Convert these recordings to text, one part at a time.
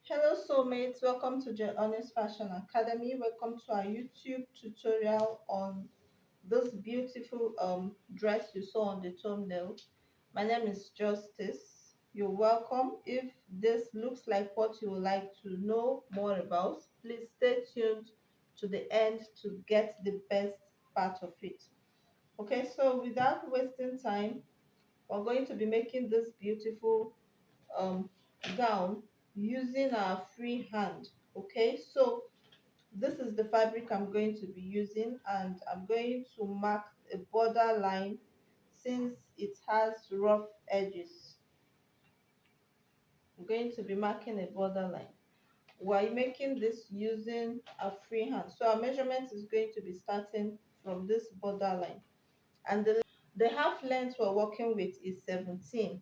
Hello soulmates, welcome to the Honest Fashion Academy. Welcome to our YouTube tutorial on this beautiful dress you saw on the thumbnail. My name is Justice. You're welcome. If this looks like what you would like to know more about, please stay tuned to the end to get the best part of it. Okay, so without wasting time, we're going to be making this beautiful um, gown using our free hand. Okay, so this is the fabric I'm going to be using, and I'm going to mark a border line since it has rough edges. I'm going to be marking a border line. We're making this using a free hand, so our measurement is going to be starting from this border line, and the half length we're working with is 17.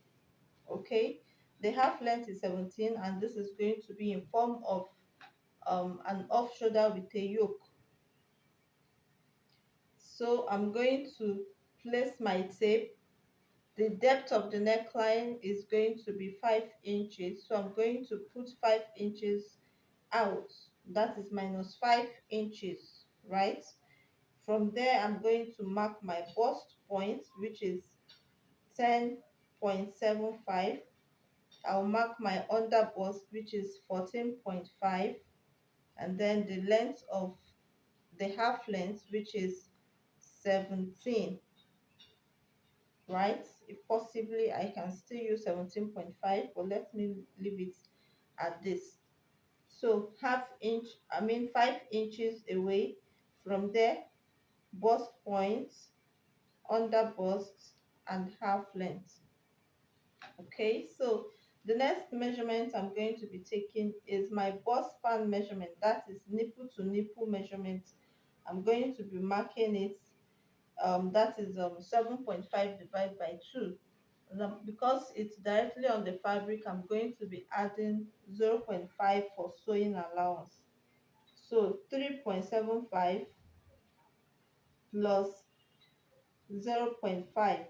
Okay, the half length is 17, and this is going to be in form of an off shoulder with a yoke. So I'm going to place my tape. The depth of the neckline is going to be 5 inches, so I'm going to put 5 inches out. That is minus 5 inches, right? From there, I'm going to mark my bust point, which is 10.75. I'll mark my under bust, which is 14.5, and then the length of the half length, which is 17, right? If possibly I can still use 17.5, but let me leave it at this. So half inch, I mean 5 inches away from there, bust points, under bust, and half length. Okay, so the next measurement I'm going to be taking is my bust span measurement. That is nipple to nipple measurement. I'm going to be marking it. That is 7.5 divided by 2. Because it's directly on the fabric, I'm going to be adding 0.5 for sewing allowance. So 3.75 plus 0.5,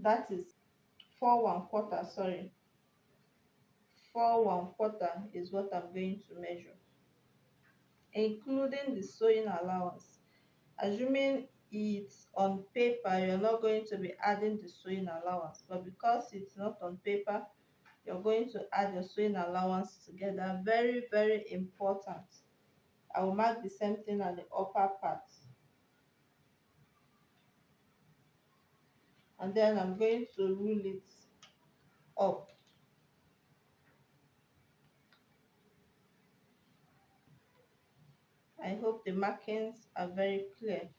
that is 4 1/4, sorry. 4 1/4 is what I'm going to measure, including the sewing allowance. Assuming it's on paper, you're not going to be adding the sewing allowance, but because it's not on paper, you're going to add your sewing allowance together. Very, very important. I will mark the same thing at the upper part, and then I'm going to rule it up. I hope the markings are very clear.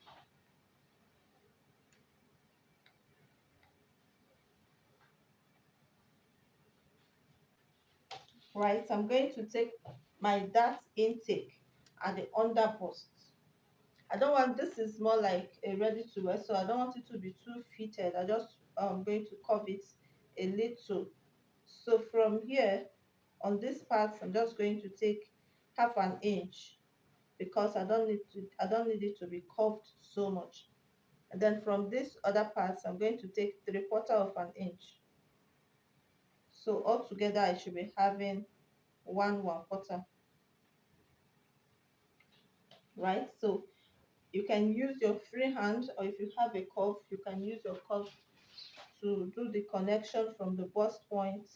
Right, I'm going to take my dart intake at the under bust. I don't want, this is more like a ready to wear, so I don't want it to be too fitted. I just going to curve it a little. So from here on this part, I'm just going to take half an inch because I don't need it to be curved so much. And then from this other part, I'm going to take 3/4 of an inch. So altogether I should be having 1 1/4, right? So you can use your free hand, or if you have a curve, you can use your curve to do the connection from the bust point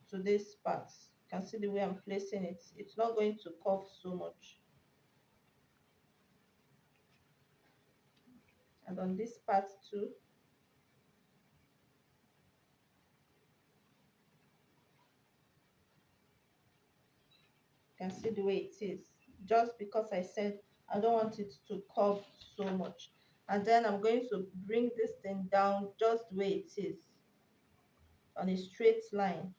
to this part. You can see the way I'm placing it. It's not going to curve so much. And on this part too, you can see the way it is. Just because I said I don't want it to curve so much. And then I'm going to bring this thing down just the way it is, on a straight line.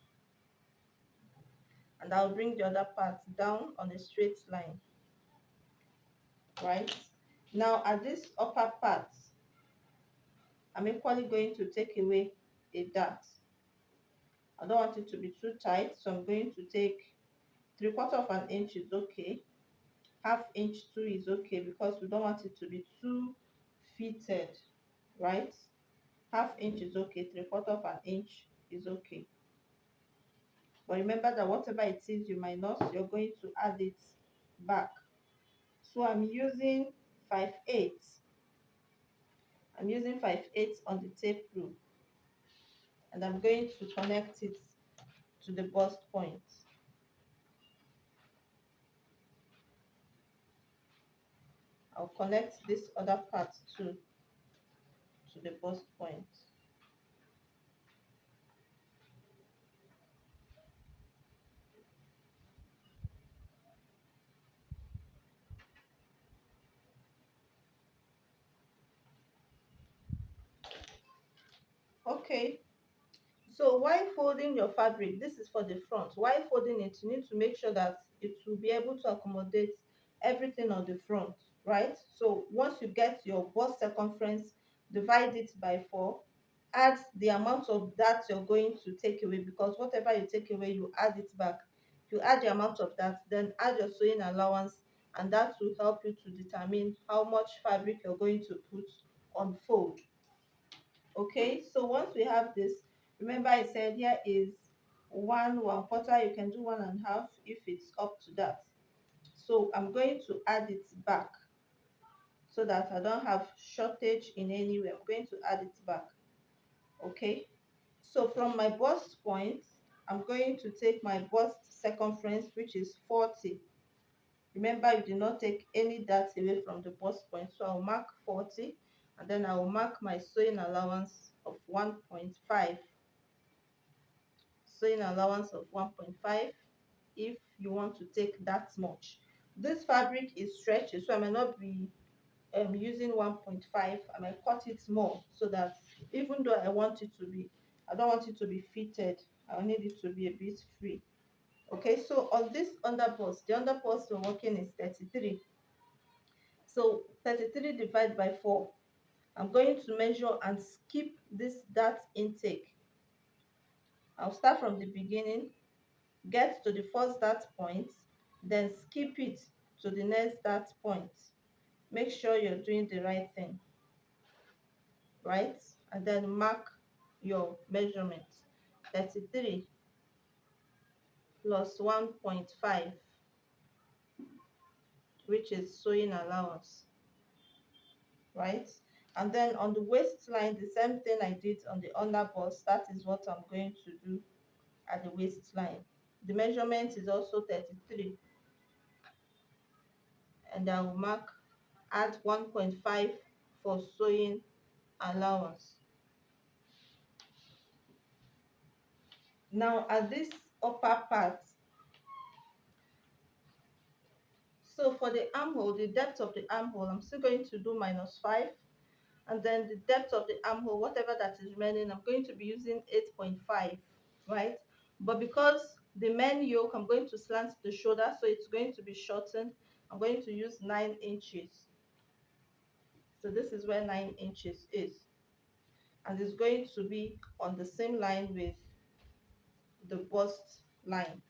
And I'll bring the other part down on a straight line, right? Now at this upper part, I'm equally going to take away a dart. I don't want it to be too tight, so I'm going to take 3/4 of an inch is okay. Half inch too is okay because we don't want it to be too fitted, right? Half inch is okay, 3/4 of an inch is okay. But remember that whatever it is you minus, you're going to add it back. So I'm using 5/8. I'm using 5/8 on the tape rule, and I'm going to connect it to the bust point. I'll connect this other part too to the bust point. Okay, so while folding your fabric, this is for the front. While folding it, you need to make sure that it will be able to accommodate everything on the front, right? So once you get your bust circumference, divide it by 4, add the amount of that you're going to take away, because whatever you take away, you add it back. You add the amount of that, then add your sewing allowance, and that will help you to determine how much fabric you're going to put on fold. Okay, so once we have this, remember I said here is one quarter. You can do 1.5 if it's up to that. So I'm going to add it back so that I don't have shortage in any way. I'm going to add it back. Okay, so from my bust point, I'm going to take my bust circumference, which is 40. Remember, you did not take any dart away from the bust point, so I'll mark 40, and then I will mark my sewing allowance of 1.5. Sewing allowance of 1.5 if you want to take that much. This fabric is stretchy, so I may not be using 1.5. I might cut it more, so that even though I don't want it to be fitted, I need it to be a bit free. Okay, so on this underbust, the underbust we're working is 33. So 33 divided by 4. I'm going to measure and skip this dart intake. I'll start from the beginning, get to the first dart point, then skip it to the next dart point. Make sure you're doing the right thing, right? And then mark your measurement. 33 plus 1.5, which is sewing allowance, right? And then on the waistline, the same thing I did on the underbust, that is what I'm going to do at the waistline. The measurement is also 33, and I will mark, add 1.5 for sewing allowance. Now at this upper part, so for the armhole, the depth of the armhole, I'm still going to do -5, and then the depth of the armhole, whatever that is remaining, I'm going to be using 8.5, right? But because the main yoke, I'm going to slant the shoulder, so it's going to be shortened. I'm going to use 9 inches. So this is where 9 inches is, and it's going to be on the same line with the bust line.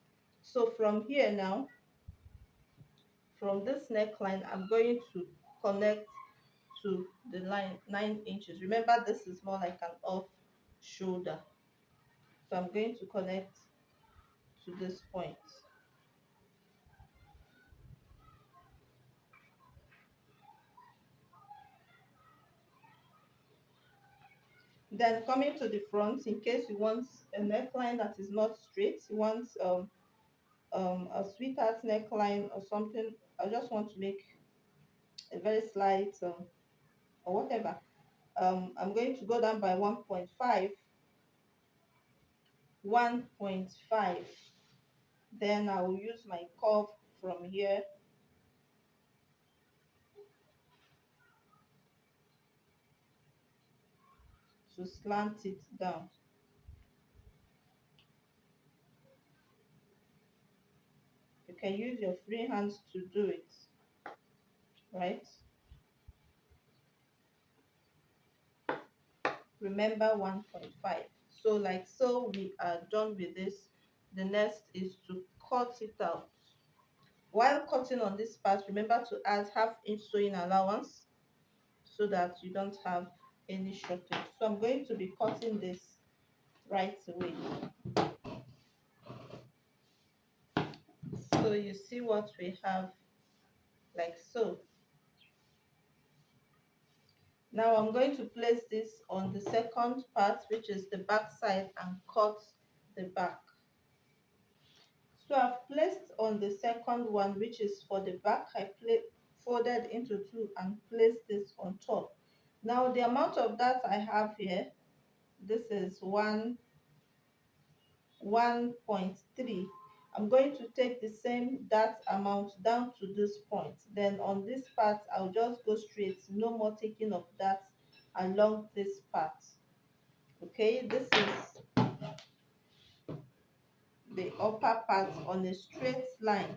So from here now, from this neckline, I'm going to connect to the line 9 inches. Remember, this is more like an off shoulder, so I'm going to connect to this point. Then coming to the front, in case you want a neckline that is not straight, you want a sweetheart neckline or something, I just want to make a very slight or whatever, I'm going to go down by 1.5. 1.5. Then I will use my curve from here to slant it down. You can use your free hands to do it, right? Remember 1.5. So like so, we are done with this. The next is to cut it out. While cutting on this part, remember to add ½ inch sewing allowance so that you don't have any shortage. So I'm going to be cutting this right away. So you see what we have, like so. Now I'm going to place this on the second part, which is the back side, and cut the back. So I've placed on the second one, which is for the back. I folded into two and placed this on top. Now the amount of that I have here, this is 1.3. I'm going to take the same that amount down to this point. Then on this part, I'll just go straight, no more taking of that along this part. Okay, this is the upper part on a straight line.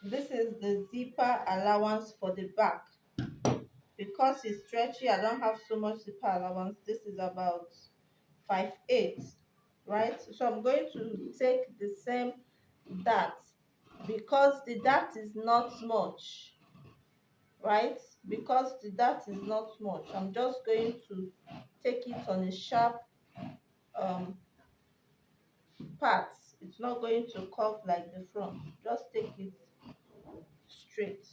This is the zipper allowance for the back. Because it's stretchy, I don't have so much zipper allowance. This is about 5/8, right? So I'm going to take the same dart, because the dart is not much, right? Because the dart is not much, I'm just going to take it on a sharp um, part. It's not going to curve like the front. Just take it straight,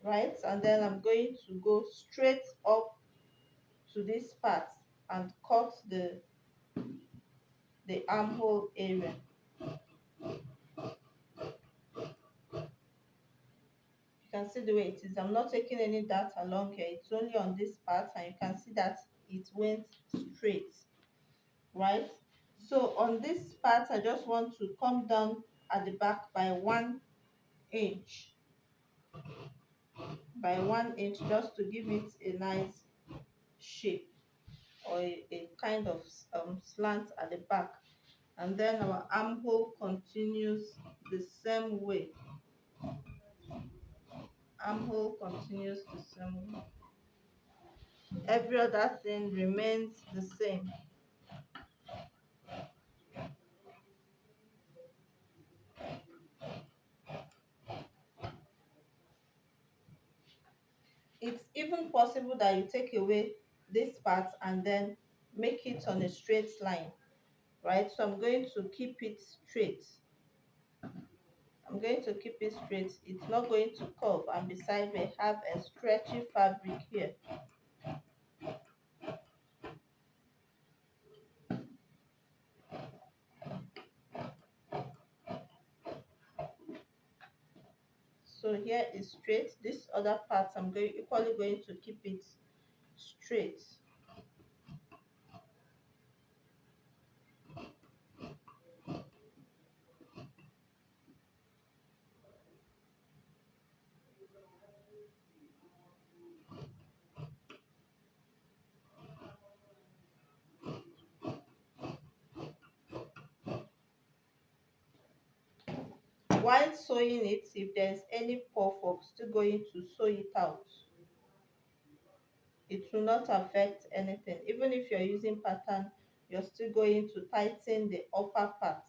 right? And then I'm going to go straight up to this part and cut the armhole area. You can see the way it is. I'm not taking any dart along here. It's only on this part, and you can see that it went straight, right? So on this part, I just want to come down at the back by 1 inch, just to give it a nice shape, or a kind of slant at the back. And then our armhole continues the same way. Armhole continues the same way. Every other thing remains the same. It's even possible that you take away this part and then make it on a straight line, right? So I'm going to keep it straight. I'm going to keep it straight. It's not going to curve. And besides, we have a stretchy fabric here. So here is straight. This other part, I'm equally going to keep it straight. While sewing it, if there's any puff up, still going to sew it out. It will not affect anything. Even if you're using pattern, you're still going to tighten the upper part.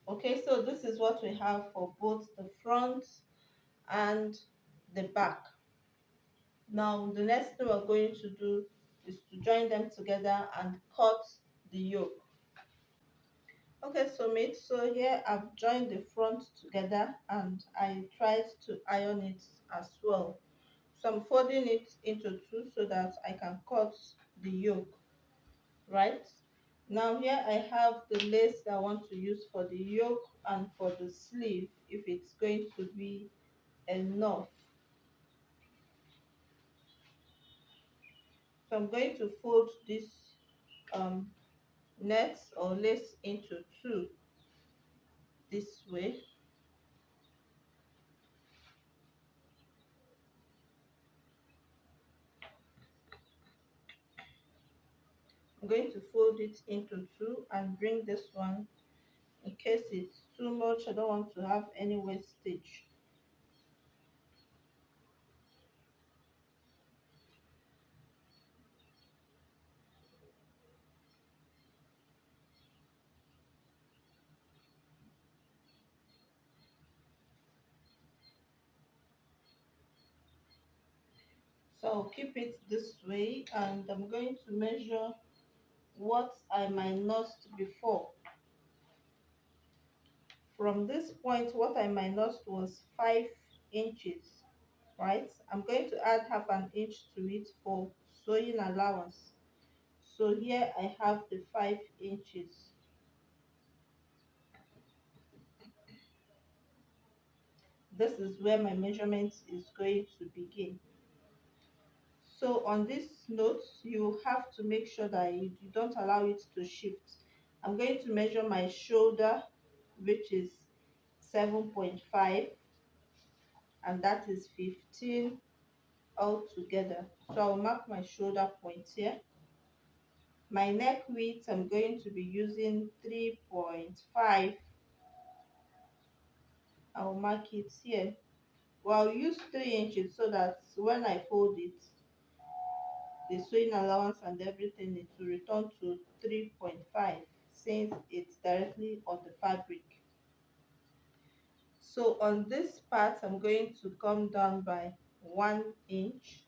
Okay, so this is what we have for both the front and the back. Now the next thing we're going to do is to join them together and cut the yoke. Okay, so mate, so here I've joined the front together and I tried to iron it as well. So I'm folding it into two so that I can cut the yoke, right? Now here I have the lace that I want to use for the yoke and for the sleeve, if it's going to be enough. So I'm going to fold this um, net or lace into two this way. I'm going to fold it into two and bring this one, in case it's too much, I don't want to have any wastage. So I'll keep it this way, and I'm going to measure what I minused before. From this point, what I minused was 5 inches, right? I'm going to add half an inch to it for sewing allowance. So here I have the 5 inches. This is where my measurement is going to begin. So on this note, you have to make sure that you don't allow it to shift. I'm going to measure my shoulder, which is 7.5, and that is 15 altogether. So I'll mark my shoulder point here. My neck width, I'm going to be using 3.5. I'll mark it here. Well, I'll use 3 inches so that when I fold it, the sewing allowance and everything, it will return to 3.5 since it's directly on the fabric. So on this part, I'm going to come down by 1 inch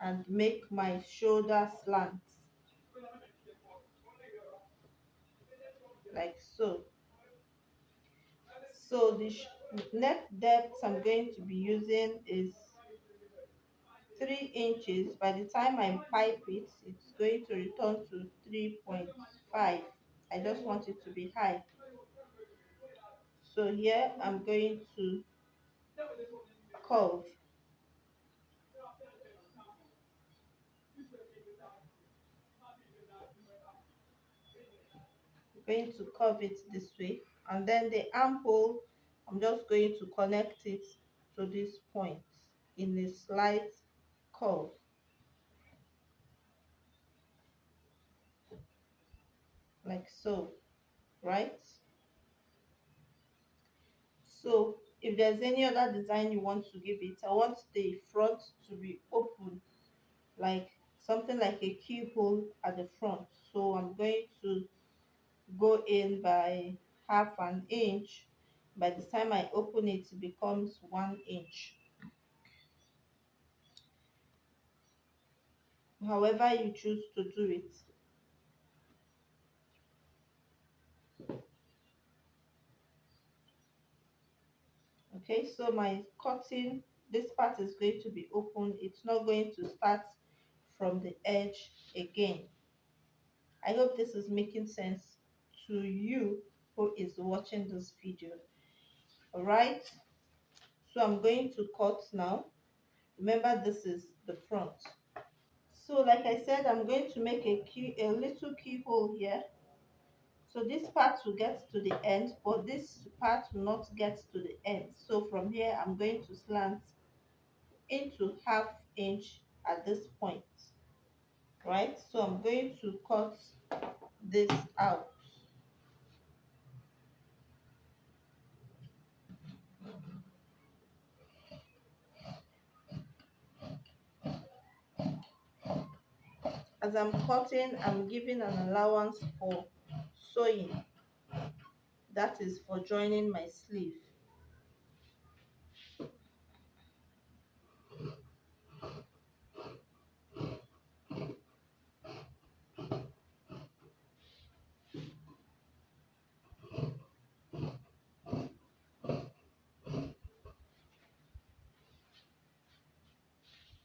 and make my shoulder slant like so. So the neck depth I'm going to be using is 3 inches. By the time I pipe it, it's going to return to 3.5. I just want it to be high. So here I'm going to curve. I'm going to curve it this way. And then the armhole, I'm just going to connect it to this point in a slight curve, like so, right? So if there's any other design you want to give it, I want the front to be open, like something like a keyhole at the front. So I'm going to go in by half an inch. By the time I open it, it becomes 1 inch. However you choose to do it. Okay, so my cutting, this part is going to be open. It's not going to start from the edge again. I hope this is making sense to you who is watching this video. All right, so I'm going to cut now. Remember, this is the front. So like I said, I'm going to make a little keyhole here. So this part will get to the end, but this part will not get to the end. So from here, I'm going to slant into half inch at this point, right? So I'm going to cut this out. As I'm cutting, I'm giving an allowance for sewing, that is for joining my sleeve.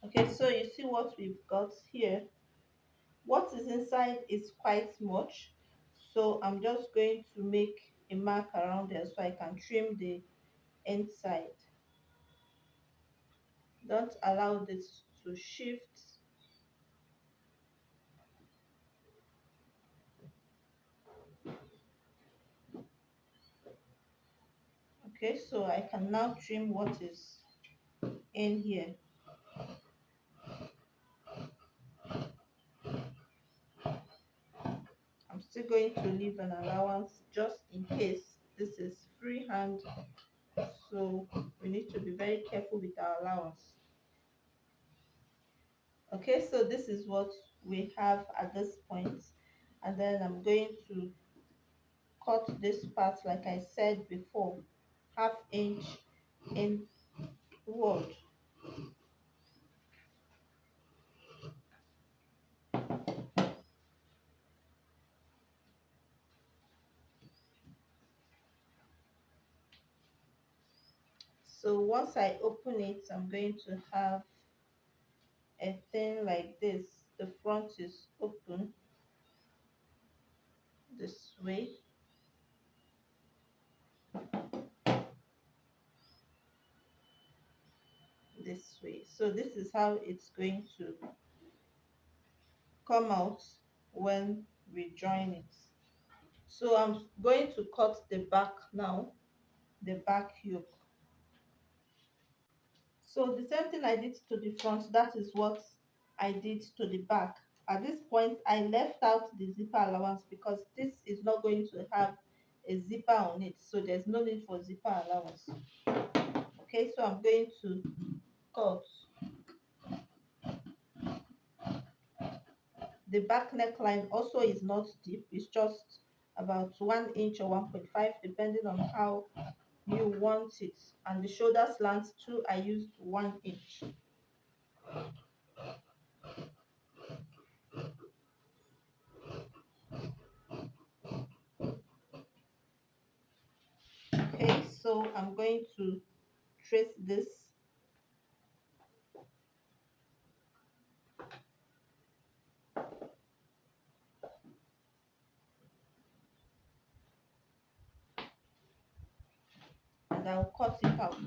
Okay, so you see what we've got here. What is inside is quite much, so I'm just going to make a mark around there so I can trim the inside. Don't allow this to shift. Okay, so I can now trim what is in here. I'm still going to leave an allowance just in case. This is freehand, so we need to be very careful with our allowance. Okay, so this is what we have at this point, and then I'm going to cut this part like I said before, half inch inward. So once I open it, I'm going to have a thing like this. The front is open this way, this way. So this is how it's going to come out when we join it. So I'm going to cut the back now, the back yoke. So the same thing I did to the front, that is what I did to the back. At this point, I left out the zipper allowance because this is not going to have a zipper on it. So there's no need for zipper allowance. Okay, so I'm going to cut the back neckline. Also is not deep, it's just about 1 inch or 1.5 depending on how you want it. And the shoulder slant too, I used 1 inch. Okay, so I'm going to trace this, and I'll cut it out.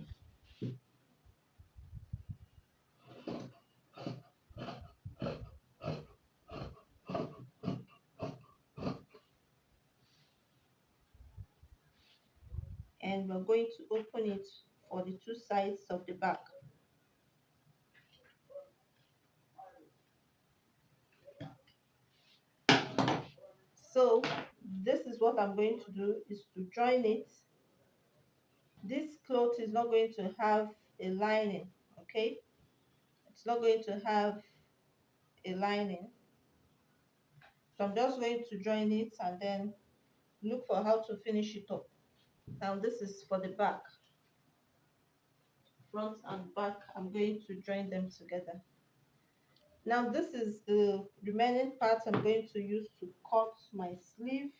And we're going to open it for the two sides of the back. So this is what I'm going to do, is to join it. This cloth is not going to have a lining, okay? It's not going to have a lining. So I'm just going to join it and then look for how to finish it up. Now this is for the back. Front and back, I'm going to join them together. Now this is the remaining part I'm going to use to cut my sleeve.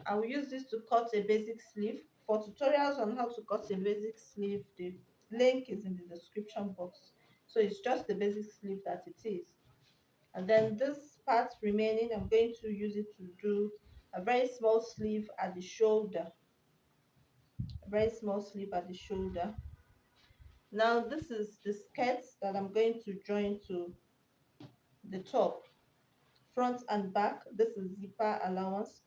I will use this to cut a basic sleeve. For tutorials on how to cut a basic sleeve, the link is in the description box. So it's just the basic sleeve that it is. And then this part remaining, I'm going to use it to do a very small sleeve at the shoulder. A very small sleeve at the shoulder. Now this is the skirt that I'm going to join to the top. Front and back, this is zipper allowance.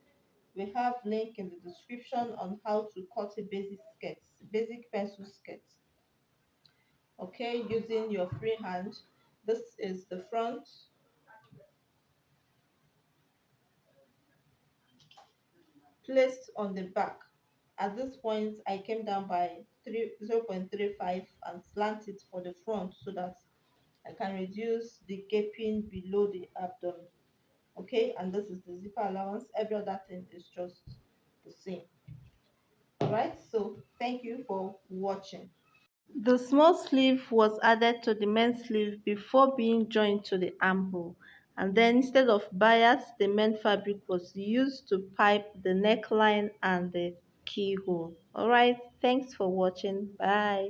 We have link in the description on how to cut a basic skirt, basic pencil skirt. Okay, using your free hand. This is the front, placed on the back. At this point, I came down by 0.35 and slant it for the front so that I can reduce the gaping below the abdomen. Okay, and this is the zipper allowance. Every other thing is just the same. All right, so thank you for watching. The small sleeve was added to the main sleeve before being joined to the armhole, and then instead of bias, the main fabric was used to pipe the neckline and the keyhole. Alright, thanks for watching. Bye.